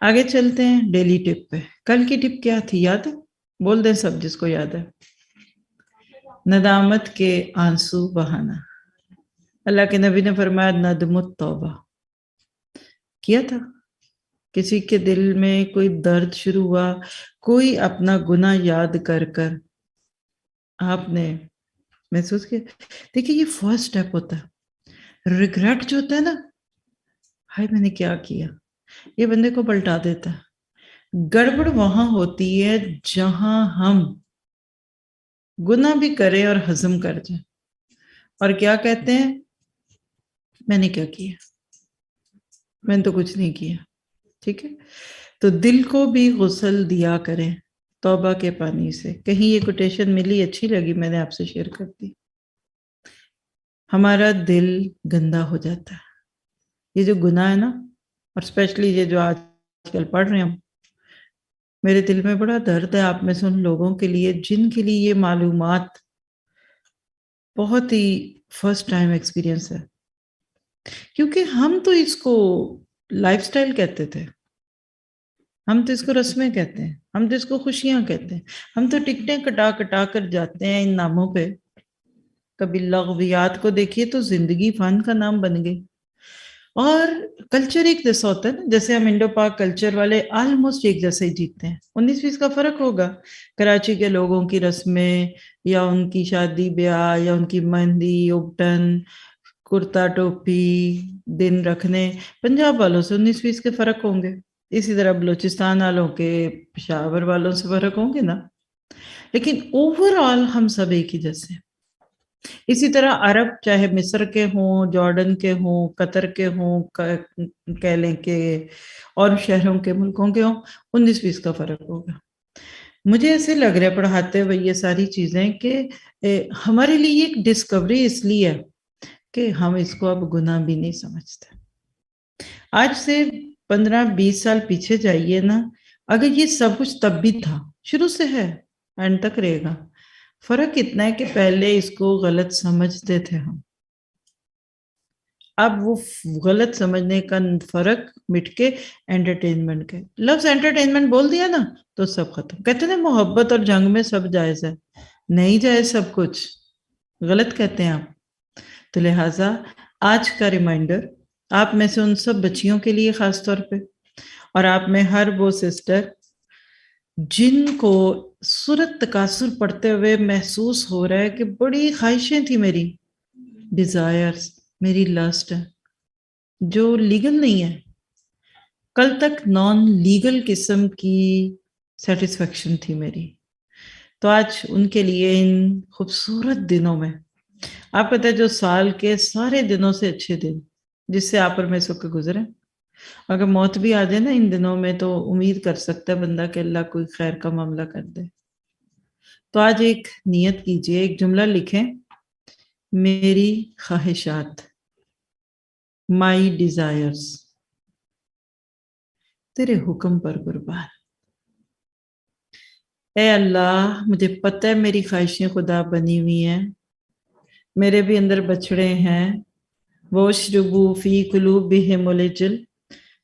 آگے چلتے ہیں ڈیلی ٹپ پہ. کل کی ٹپ کیا تھی یاد ہے؟ بول دیں سب جس کو یاد ہے. ندامت کے آنسو بہانا. اللہ کے نبی نے فرمایا ندم التوبہ. کیا تھا کسی کے دل میں کوئی درد شروع ہوا، کوئی اپنا گناہ یاد کر کر آپ نے محسوس کیا. دیکھیے یہ فرسٹ سٹیپ ہوتا ہے. ریگریٹ جو ہوتا ہے نا، ہائے میں نے کیا کیا، یہ بندے کو پلٹا دیتا ہے. گڑبڑ وہاں ہوتی ہے جہاں ہم گناہ بھی کریں اور ہضم کر جائیں اور کیا کہتے ہیں، میں نے کیا کیا، میں نے تو کچھ نہیں کیا. ٹھیک ہے، تو دل کو بھی غسل دیا کریں توبہ کے پانی سے. کہیں یہ کوٹیشن ملی، اچھی لگی، میں نے آپ سے شیئر کر دی. ہمارا دل گندا ہو جاتا ہے. یہ جو گناہ ہے نا، اور اسپیشلی یہ جو آج کل پڑھ رہے ہیں ہم، میرے دل میں بڑا درد ہے آپ میں سے ان لوگوں کے لیے جن کے لیے یہ معلومات بہت ہی فرسٹ ٹائم ایکسپیرینس ہے. کیونکہ ہم تو اس کو لائف سٹائل کہتے تھے، ہم تو اس کو رسمیں کہتے ہیں، ہم تو اس کو خوشیاں کہتے ہیں، ہم تو ٹکٹیں کٹا کٹا کر جاتے ہیں ان ناموں پہ. کبھی لغویات کو دیکھیے تو زندگی فن کا نام بن گئی. اور کلچر ایک جیسا ہوتا ہے نا، جیسے ہم انڈو پاک کلچر والے آلموسٹ ایک جیسا ہی جیتے ہیں. 19-20 کا فرق ہوگا. کراچی کے لوگوں کی رسمیں یا ان کی شادی بیاہ یا ان کی مہندی، ابٹن، کرتا ٹوپی، دن رکھنے پنجاب والوں سے 19-20 کے فرق ہوں گے. اسی طرح بلوچستان والوں کے پشاور والوں سے فرق ہوں گے نا، لیکن اوور آل ہم سب ایک ہی جیسے ہیں. اسی طرح عرب چاہے مصر کے ہوں، جارڈن کے ہوں، قطر کے ہوں، کہہ لیں کہ اور شہروں کے ملکوں کے ہوں، 19-20 کا فرق ہوگا. مجھے ایسے لگ رہا ہے پڑھاتے ہوئے یہ ساری چیزیں کہ ہمارے لیے ایک ڈسکوری اس لیے ہے کہ ہم اس کو اب گناہ بھی نہیں سمجھتے. آج سے 15-20 سال پیچھے جائیے نا، اگر یہ سب کچھ تب بھی تھا، شروع سے ہے اینڈ تک رہے گا. فرق اتنا ہے کہ پہلے اس کو غلط سمجھتے تھے ہم، اب وہ غلط سمجھنے کا فرق مٹ کے انٹرٹینمنٹ کے لفظ انٹرٹینمنٹ بول دیا نا تو سب ختم. کہتے ہیں محبت اور جنگ میں سب جائز ہے، نہیں جائز سب کچھ، غلط کہتے ہیں آپ. تو لہٰذا آج کا ریمائنڈر آپ میں سے ان سب بچیوں کے لیے خاص طور پہ، اور آپ میں ہر وہ سسٹر جن کو صورت تکاثر پڑھتے ہوئے محسوس ہو رہا ہے کہ بڑی خواہشیں تھی میری، ڈیزائرز، میری لسٹ ہے جو لیگل نہیں ہے، کل تک نان لیگل قسم کی سیٹسفیکشن تھی میری. تو آج ان کے لیے ان خوبصورت دنوں میں، آپ پتہ جو سال کے سارے دنوں سے اچھے دن جس سے آپ اور میں سب کے گزرے، اگر موت بھی آ جائے نا ان دنوں میں تو امید کر سکتا ہے بندہ کہ اللہ کوئی خیر کا معاملہ کر دے. تو آج ایک نیت کیجئے، ایک جملہ لکھیں، میری خواہشات، مائی ڈیزائرز، تیرے حکم پر قربان. اے اللہ مجھے پتہ ہے میری خواہشیں خدا بنی ہوئی ہیں، میرے بھی اندر بچڑے ہیں، وَاشْرِبُوا فِي قُلُوبِهِمُ الْعِجْلَ،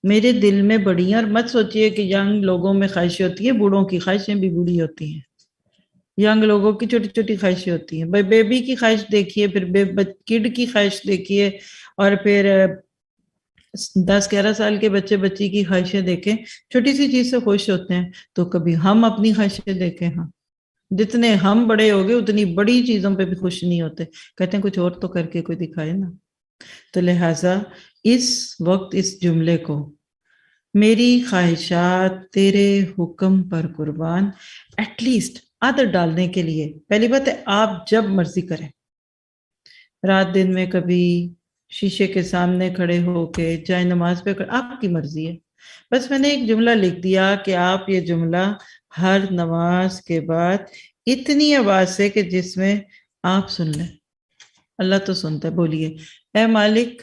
میرے دل میں بڑی ہیں. اور مت سوچئے کہ ینگ لوگوں میں خواہشیں ہوتی ہیں، بوڑھوں کی خواہشیں بھی بوڑھی ہوتی ہیں. ینگ لوگوں کی چھوٹی چھوٹی خواہشیں ہوتی ہیں. بھائی بیبی کی خواہش دیکھیے، پھر کڈ کی خواہش دیکھیے، اور پھر 10-11 سال کے بچی کی خواہشیں دیکھیں، چھوٹی سی چیز سے خوش ہوتے ہیں. تو کبھی ہم اپنی خواہشیں دیکھیں، ہاں جتنے ہم بڑے ہو گئے اتنی بڑی چیزوں پہ بھی خوش نہیں ہوتے، کہتے ہیں کچھ اور تو کر کے کوئی دکھائے نا. تو لہٰذا اس وقت اس جملے کو، میری خواہشات تیرے حکم پر قربان، ایٹ لیسٹ عادت ڈالنے کے لیے پہلی بات ہے آپ جب مرضی کریں، رات دن میں کبھی شیشے کے سامنے کھڑے ہو کے چاہے نماز پہ آپ کی مرضی ہے. بس میں نے ایک جملہ لکھ دیا کہ آپ یہ جملہ ہر نماز کے بعد اتنی آواز سے کہ جس میں آپ سن لیں، اللہ تو سنتا ہے. بولیے، اے مالک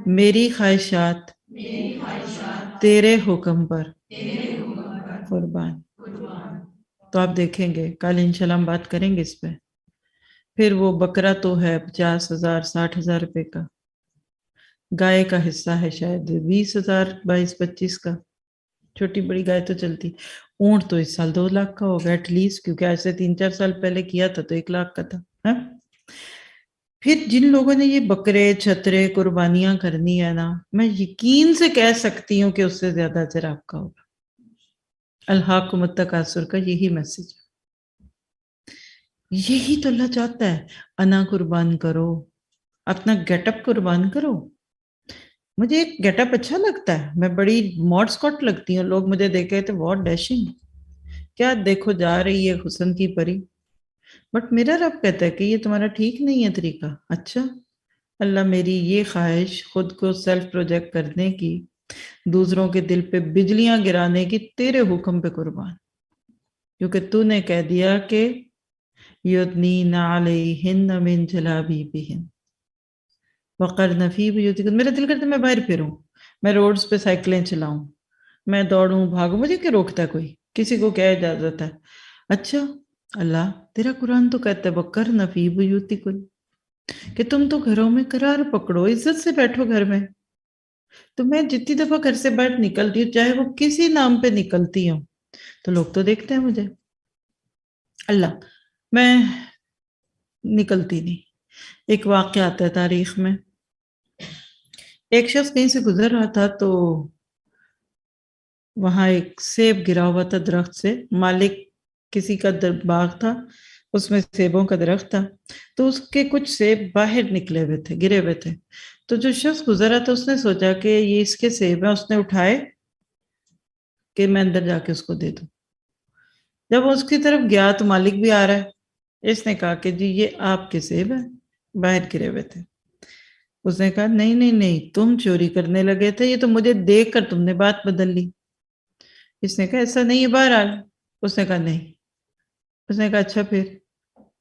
میری خواہشات تیرے حکم پر قربان. تو آپ دیکھیں گے کل انشاءاللہ ہم بات کریں گے اس پہ. پھر وہ بکرا تو ہے 50,000 60,000 روپے کا، گائے کا حصہ ہے شاید 20,000 22-25 کا، چھوٹی بڑی گائے تو چلتی. اونٹ تو اس سال 2 لاکھ کا ہوگا ایٹ لیسٹ، کیونکہ ایسے 3-4 سال پہلے کیا تھا تو 1 لاکھ کا تھا. پھر جن لوگوں نے یہ بکرے چھترے قربانیاں کرنی ہے نا، میں یقین سے کہہ سکتی ہوں کہ اس سے زیادہ اجر آپ کا ہوگا. الحاکم التکاثر کا یہی میسج ہے، یہی تو اللہ چاہتا ہے. انا قربان کرو، اپنا گیٹ اپ قربان کرو. مجھے ایک گیٹ اپ اچھا لگتا ہے، میں بڑی ماڈ اسکاٹ لگتی ہوں، لوگ مجھے دیکھے تھے واٹ ڈیشنگ، کیا دیکھو جا رہی ہے حسن کی پری. بٹ میرا رب کہتا ہے کہ یہ تمہارا ٹھیک نہیں ہے طریقہ. اچھا اللہ، میری یہ خواہش خود کو سیلف پروجیکٹ کرنے کی، دوسروں کے دل پہ بجلیاں گرانے کی تیرے حکم پہ قربان، کیونکہ تو نے کہہ دیا کہ یدنین علیہن من جلابیبہن وقرن فی بیوتکن. میرا دل کرتا ہے میں باہر پھروں، میں روڈز پہ سائیکلیں چلاؤں، میں دوڑوں بھاگوں، مجھے کیا روکتا ہے کوئی، کسی کو کیا اجازت ہے. اچھا اللہ تیرا قرآن تو کہتا ہے وقرن فی بیوتکن، کہ تم تو گھروں میں قرار پکڑو، عزت سے بیٹھو گھر میں. تو میں جتنی دفعہ گھر سے باہر نکلتی ہوں، چاہے وہ کسی نام پہ نکلتی ہوں، تو لوگ تو دیکھتے ہیں مجھے. اللہ میں نکلتی نہیں. ایک واقعہ آتا ہے تاریخ میں، ایک شخص کہیں سے گزر رہا تھا تو وہاں ایک سیب گرا ہوا تھا درخت سے، مالک کسی کا باغ تھا، اس میں سیبوں کا درخت تھا، تو اس کے کچھ سیب باہر نکلے ہوئے تھے، گرے ہوئے تھے. تو جو شخص گزرا تھا اس نے سوچا کہ یہ اس کے سیب ہیں، اس نے اٹھائے کہ میں اندر جا کے اس کو دے دوں. جب اس کی طرف گیا تو مالک بھی آ رہا ہے، اس نے کہا کہ جی یہ آپ کے سیب ہیں، باہر گرے ہوئے تھے. اس نے کہا نہیں نہیں نہیں، تم چوری کرنے لگے تھے، یہ تو مجھے دیکھ کر تم نے بات بدل لی. اس نے کہا ایسا نہیں ہے بہرحال. اس نے کہا نہیں. اس نے کہا اچھا پھر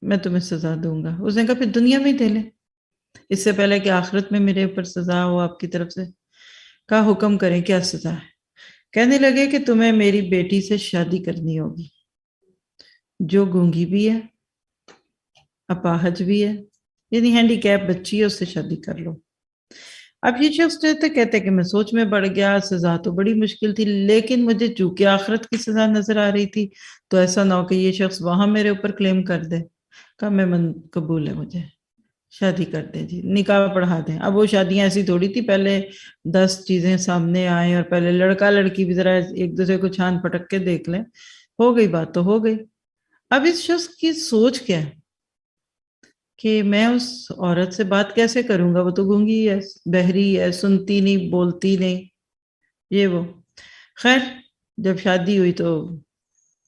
میں تمہیں سزا دوں گا. اس نے کہا پھر دنیا میں ہی دے لے، اس سے پہلے کہ آخرت میں میرے اوپر سزا ہو آپ کی طرف سے. کہا حکم کریں کیا سزا ہے. کہنے لگے کہ تمہیں میری بیٹی سے شادی کرنی ہوگی، جو گونگی بھی ہے، اپاہج بھی ہے، یعنی ہینڈی کیپ بچی ہے، اس سے شادی کر لو. اب یہ شخص کہتے کہ میں سوچ میں پڑ گیا، سزا تو بڑی مشکل تھی، لیکن مجھے چونکہ آخرت کی سزا نظر آ رہی تھی تو ایسا نہ ہو کہ یہ شخص وہاں میرے اوپر کلیم کر دے. کہا میں قبول ہے، مجھے شادی کر دیں جی، نکاح پڑھا دیں. اب وہ شادیاں ایسی تھوڑی تھی پہلے 10 چیزیں سامنے آئیں اور پہلے لڑکا لڑکی بھی ذرا ایک دوسرے کو چھان پٹک کے دیکھ لیں. ہو گئی بات تو ہو گئی. اب اس شخص کی سوچ کیا ہے کہ میں اس عورت سے بات کیسے کروں گا، وہ تو گونگی ہے، بہری ہے، سنتی نہیں، بولتی نہیں، یہ وہ. خیر جب شادی ہوئی تو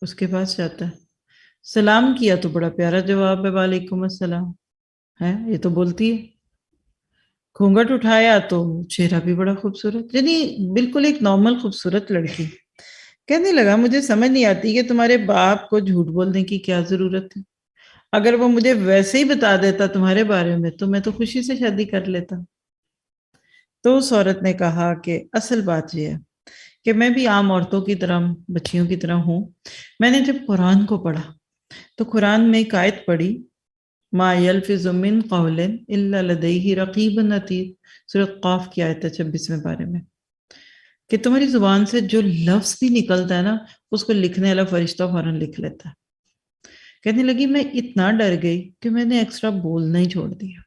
اس کے پاس جاتا ہے، سلام کیا تو بڑا پیارا جواب ہے، وعلیکم السلام ہے، یہ تو بولتی ہے. گھونگھٹ اٹھایا تو چہرہ بھی بڑا خوبصورت، یعنی بالکل ایک نارمل خوبصورت لڑکی. کہنے لگا مجھے سمجھ نہیں آتی کہ تمہارے باپ کو جھوٹ بولنے کی کیا ضرورت ہے، اگر وہ مجھے ویسے ہی بتا دیتا تمہارے بارے میں تو میں تو خوشی سے شادی کر لیتا. تو اس عورت نے کہا کہ اصل بات یہ ہے کہ میں بھی عام عورتوں کی طرح، بچیوں کی طرح ہوں. میں نے جب قرآن کو پڑھا تو قرآن میں ایک آیت پڑھی، ما یلفظ من قول الا لدیہ رقیب عتید، سورۃ قاف کی آیت ہے 26ویں پارے میں، کہ تمہاری زبان سے جو لفظ بھی نکلتا ہے نا، اس کو لکھنے والا فرشتہ فوراً لکھ لیتا ہے. کہنے لگی میں اتنا ڈر گئی کہ میں نے ایکسٹرا بولنا ہی چھوڑ دیا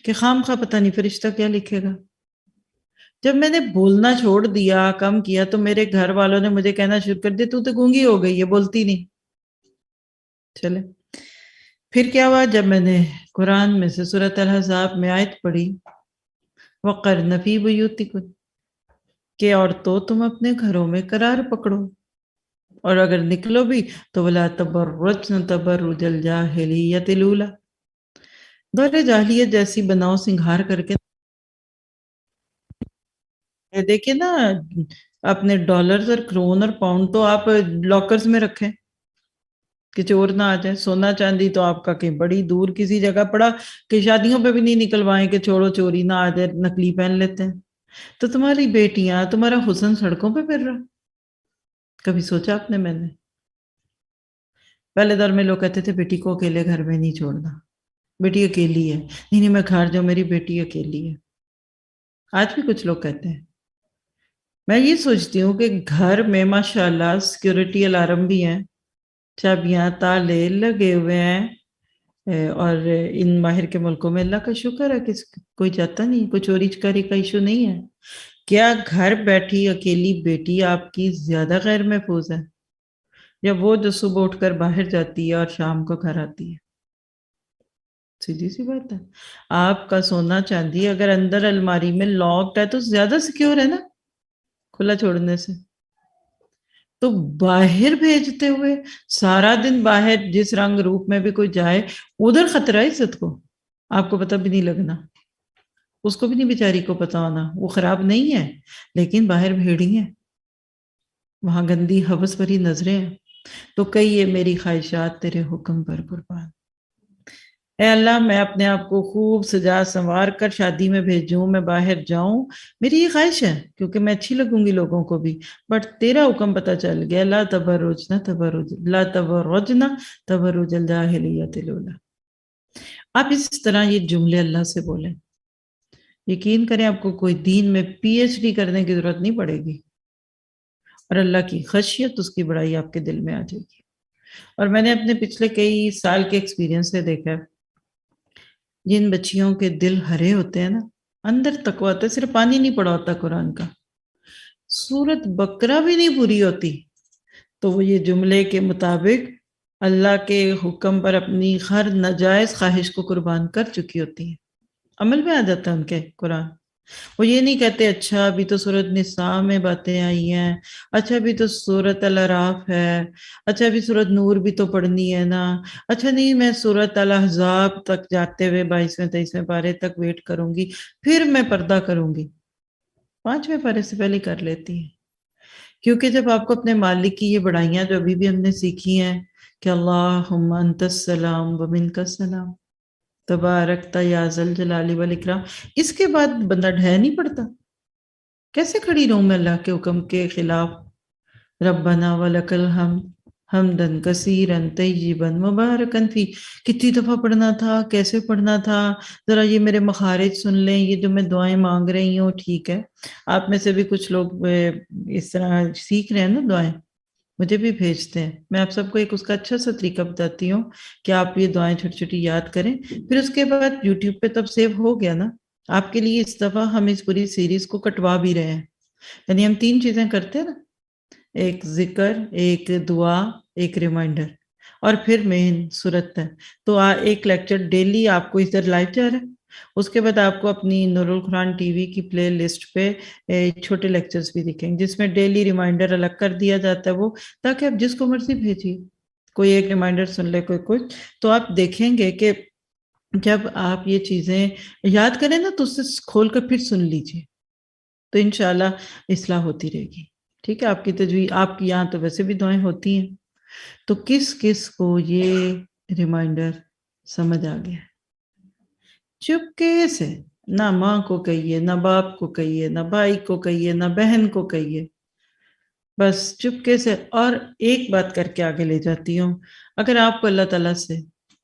کہ خام خواہ پتہ نہیں فرشتہ کیا لکھے گا. جب میں نے بولنا چھوڑ دیا، کم کیا، تو میرے گھر والوں نے مجھے کہنا شروع کر دیا تو گونگی ہو گئی ہے، بولتی نہیں. چلے پھر کیا ہوا، جب میں نے قرآن میں سے سورۃ الاحزاب میں آیت پڑھی وقرن فی بیوتکن، کہ عورتوں تم اپنے گھروں میں قرار پکڑو، اور اگر نکلو بھی تو ولا تبرجن تبرج الجاہلیت الاولی، دور جاہلیت جیسی بناؤ سنگھار کر کے. دیکھیں نا اپنے ڈالرز اور کرون اور پاؤنڈ تو آپ لاکرز میں رکھیں کہ چور نہ آ جائے. سونا چاندی تو آپ کا کہیں بڑی دور کسی جگہ پڑا کہ شادیوں پہ بھی نہیں نکلوائیں کہ چھوڑو چوری نہ آ جائے، نکلی پہن لیتے ہیں. تو تمہاری بیٹیاں، تمہارا حسن سڑکوں پہ پھر رہا، کبھی سوچا آپ نے؟ میں نے پہلے دور میں لوگ کہتے تھے بیٹی کو اکیلے گھر میں نہیں چھوڑنا، بیٹی اکیلی ہے. نہیں نہیں میں گھر جاؤں، میری بیٹی اکیلی ہے. آج بھی کچھ لوگ کہتے ہیں. میں یہ سوچتی ہوں کہ گھر میں ماشاءاللہ سیکیورٹی الارم بھی ہیں, چابیاں تالے لگے ہوئے ہیں, اور ان باہر کے ملکوں میں اللہ کا شکر ہے کہ کوئی جاتا نہیں, کوئی چوری چکاری کا ایشو نہیں ہے. کیا گھر بیٹھی اکیلی بیٹی آپ کی زیادہ غیر محفوظ ہے یا وہ جو صبح اٹھ کر باہر جاتی ہے اور شام کو گھر آتی ہے؟ سیدھی سی بات ہے. آپ کا سونا چاندی اگر اندر الماری میں لاکڈ ہے تو زیادہ سیکیور ہے نا کھلا چھوڑنے سے. تو باہر بھیجتے ہوئے سارا دن باہر جس رنگ روپ میں بھی کوئی جائے ادھر خطرہ ہے عزت کو, آپ کو پتہ بھی نہیں لگنا, اس کو بھی نہیں بیچاری کو پتا ہونا. وہ خراب نہیں ہے لیکن باہر بھیڑی ہے, وہاں گندی حوث بھری نظریں ہیں. تو کہیے میری خواہشات تیرے حکم پر قربان. اے اللہ میں اپنے آپ کو خوب سجا سنوار کر شادی میں بھیجوں, میں باہر جاؤں, میری یہ خواہش ہے کیونکہ میں اچھی لگوں گی لوگوں کو بھی. بٹ تیرا حکم پتہ چل گیا, لا تبرجنا تبرج لا تبرجنا تبرج الجاہلیت الاولی. آپ اس طرح یہ جملے اللہ سے بولیں, یقین کریں آپ کو کوئی دین میں پی ایچ ڈی کرنے کی ضرورت نہیں پڑے گی, اور اللہ کی خشیت اس کی بڑائی آپ کے دل میں آ جائے گی. اور میں نے اپنے پچھلے کئی سال کے ایکسپیرینس سے دیکھا ہے, جن بچیوں کے دل ہرے ہوتے ہیں نا, اندر تقویٰ ہوتا ہے, صرف پانی نہیں پڑا ہوتا قرآن کا, سورت بقرہ بھی نہیں پوری ہوتی, تو وہ یہ جملے کے مطابق اللہ کے حکم پر اپنی ہر ناجائز خواہش کو قربان کر چکی ہوتی ہیں. عمل میں آ جاتا ہے ان کے قرآن. وہ یہ نہیں کہتے اچھا ابھی تو سورت نساء میں باتیں آئی ہیں, اچھا ابھی تو سورت الاعراف ہے, اچھا ابھی سورت نور بھی تو پڑھنی ہے نا, اچھا نہیں میں سورت الاحزاب تک جاتے ہوئے 22ویں 23ویں پارے تک ویٹ کروں گی, پھر میں پردہ کروں گی. 5ویں پارے سے پہلے کر لیتی ہیں, کیونکہ جب آپ کو اپنے مالک کی یہ بڑائیاں جو ابھی بھی ہم نے سیکھی ہیں کہ اللہم انت السلام ومنک السلام تبارکتا یا ذا الجلال والاکرام, اس کے بعد بندہ ڈھہ نہیں پڑتا. کیسے کھڑی رہوں میں اللہ کے حکم کے خلاف؟ ربنا ولک الحمد حمدن کثیرن طیبا مبارکن فی, کتنی دفعہ پڑھنا تھا, کیسے پڑھنا تھا, ذرا یہ میرے مخارج سن لیں, یہ جو میں دعائیں مانگ رہی ہوں. ٹھیک ہے, آپ میں سے بھی کچھ لوگ اس طرح سیکھ رہے ہیں نا دعائیں, مجھے بھی بھیجتے ہیں. میں آپ سب کو ایک اس کا اچھا سا طریقہ بتاتی ہوں کہ آپ یہ دعائیں چھوٹی چھوٹی یاد کریں, پھر اس کے بعد یوٹیوب پہ تب سیو ہو گیا نا آپ کے لیے. اس دفعہ ہم اس پوری سیریز کو کٹوا بھی رہے ہیں, یعنی ہم 3 چیزیں کرتے ہیں نا, ایک ذکر, ایک دعا, ایک ریمائنڈر, اور پھر مین صورت ہے. تو ایک لیکچر ڈیلی آپ کو ادھر لائیو جا رہا ہے, اس کے بعد آپ کو اپنی نور القرآن ٹی وی کی پلے لسٹ پہ چھوٹے لیکچرز بھی دکھیں گے جس میں ڈیلی ریمائنڈر الگ کر دیا جاتا ہے, وہ تاکہ آپ جس کو مرضی بھیجیے, کوئی ایک ریمائنڈر سن لے, کوئی کچھ. تو آپ دیکھیں گے کہ جب آپ یہ چیزیں یاد کریں نا تو اس سے کھول کر پھر سن لیجیے, تو انشاءاللہ اصلاح ہوتی رہے گی. ٹھیک ہے, آپ کی تجویز, آپ کی یہاں تو ویسے بھی دعائیں ہوتی ہیں. تو کس کس کو یہ ریمائنڈر سمجھ آ گیا؟ چپکے سے, نہ ماں کو کہیے, نہ باپ کو کہیے, نہ بھائی کو کہیے, نہ بہن کو کہیے, بس چپکے سے. اور ایک بات کر کے آگے لے جاتی ہوں, اگر آپ کو اللہ تعالیٰ سے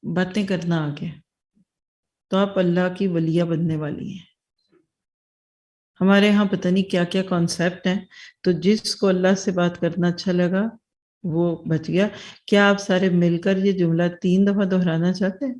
باتیں کرنا آ گیا تو آپ اللہ کی ولیہ بننے والی ہیں. ہمارے ہاں پتہ نہیں کیا کیا کانسیپٹ ہیں, تو جس کو اللہ سے بات کرنا اچھا لگا وہ بچ گیا. کیا آپ سارے مل کر یہ جملہ 3 دفعہ دہرانا چاہتے ہیں؟